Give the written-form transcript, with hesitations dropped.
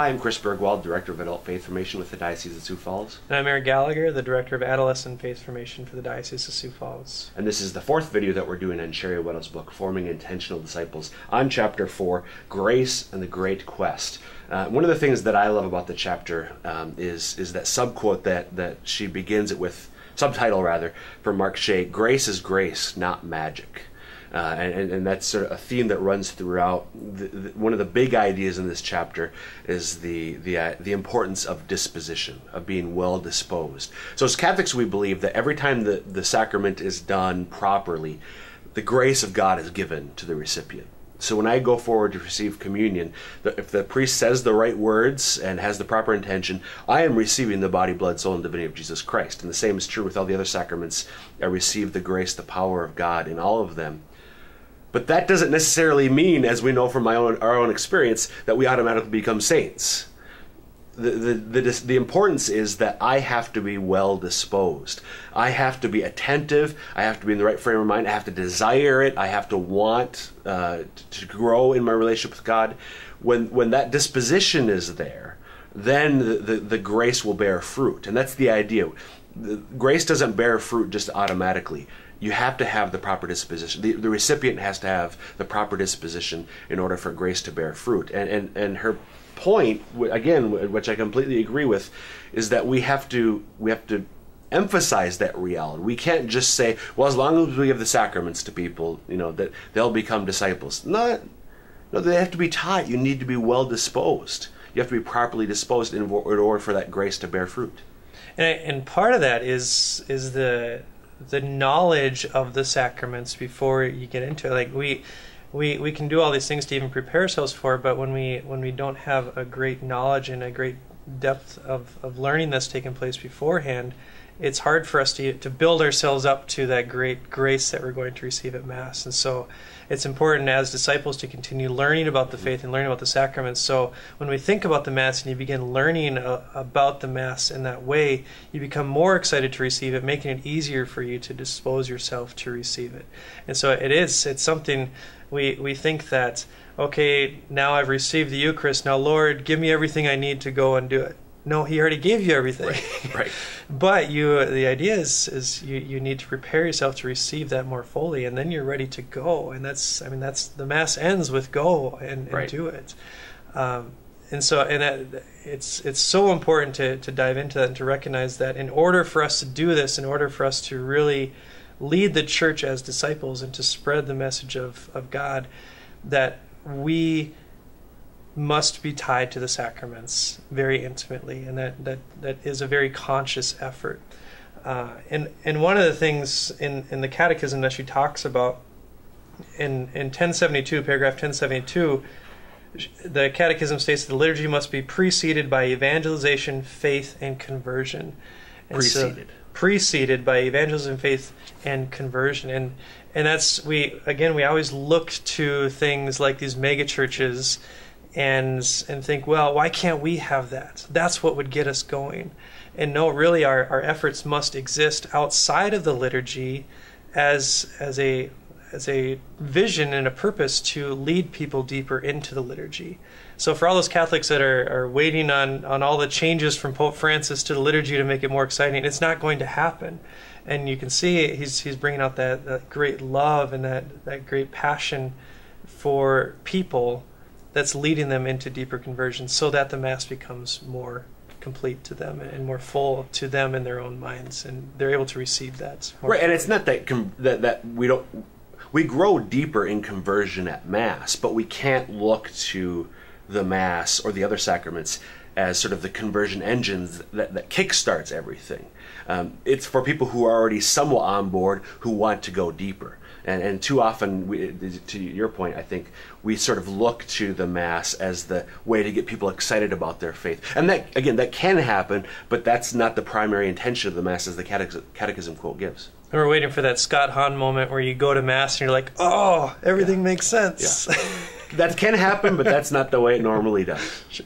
Hi, I'm Chris Bergwald, Director of Adult Faith Formation with the Diocese of Sioux Falls. And I'm Eric Gallagher, the Director of Adolescent Faith Formation for the Diocese of Sioux Falls. And this is the fourth video that we're doing on Sherry Weddell's book, Forming Intentional Disciples, on Chapter 4, Grace and the Great Quest. One of the things that I love about the chapter is that subquote that she begins it with, subtitle rather, from Mark Shea, Grace is grace, not magic. And that's sort of a theme that runs throughout. One of the big ideas in this chapter is the importance of disposition, of being well disposed. So as Catholics, we believe that every time the sacrament is done properly, the grace of God is given to the recipient. So when I go forward to receive communion, if the priest says the right words and has the proper intention, I am receiving the body, blood, soul, and divinity of Jesus Christ. And the same is true with all the other sacraments. I receive the grace, the power of God in all of them. But that doesn't necessarily mean, as we know from our own experience, that we automatically become saints. The importance is that I have to be well disposed. I have to be attentive. I have to be in the right frame of mind. I have to desire it. I have to want to grow in my relationship with God. When that disposition is there, then the grace will bear fruit. And that's the idea. Grace doesn't bear fruit just automatically. You have to have the proper disposition. The recipient has to have the proper disposition in order for grace to bear fruit. And her point, again, which I completely agree with, is that we have to emphasize that reality. We can't just say, well, as long as we give the sacraments to people, that they'll become disciples. No, they have to be taught. You need to be well disposed. You have to be properly disposed in order for that grace to bear fruit. And part of that is the knowledge of the sacraments before you get into it. Like we can do all these things to even prepare ourselves for it, but when we don't have a great knowledge and a great depth of learning that's taken place beforehand, it's hard for us to build ourselves up to that great grace that we're going to receive at Mass. And so it's important as disciples to continue learning about the faith and learning about the sacraments. So when we think about the Mass and you begin learning about the Mass in that way, you become more excited to receive it, making it easier for you to dispose yourself to receive it. And so it's something we think that, okay, now I've received the Eucharist, now Lord, give me everything I need to go and do it. No, He already gave you everything. Right. But the idea is you need to prepare yourself to receive that more fully, and then you're ready to go. And that's the Mass ends with go and right. Do it. It's so important to dive into that and to recognize that in order for us to do this, in order for us to really lead the church as disciples and to spread the message of God, that we must be tied to the sacraments very intimately, and that is a very conscious effort. And one of the things in the Catechism that she talks about in 1072, paragraph 1072, the Catechism states that the liturgy must be preceded by evangelization, faith, and conversion. And preceded by evangelism, faith, and conversion. And that's we always look to things like these mega churches and think, well, why can't we have that? That's what would get us going. And no, really, our efforts must exist outside of the liturgy as a vision and a purpose to lead people deeper into the liturgy. So for all those Catholics that are waiting on all the changes from Pope Francis to the liturgy to make it more exciting, it's not going to happen. And you can see he's bringing out that great love and that great passion for people that's leading them into deeper conversion, so that the Mass becomes more complete to them and more full to them in their own minds, and they're able to receive that. Right, and it's not that we grow deeper in conversion at Mass, but we can't look to the Mass or the other sacraments as sort of the conversion engines that kickstarts everything. It's for people who are already somewhat on board, who want to go deeper. And too often, to your point, I think we sort of look to the Mass as the way to get people excited about their faith. And that can happen, but that's not the primary intention of the Mass, as the Catechism quote gives. And we're waiting for that Scott Hahn moment where you go to Mass and you're like, oh, everything makes sense. Yeah. That can happen, but that's not the way it normally does. Sure.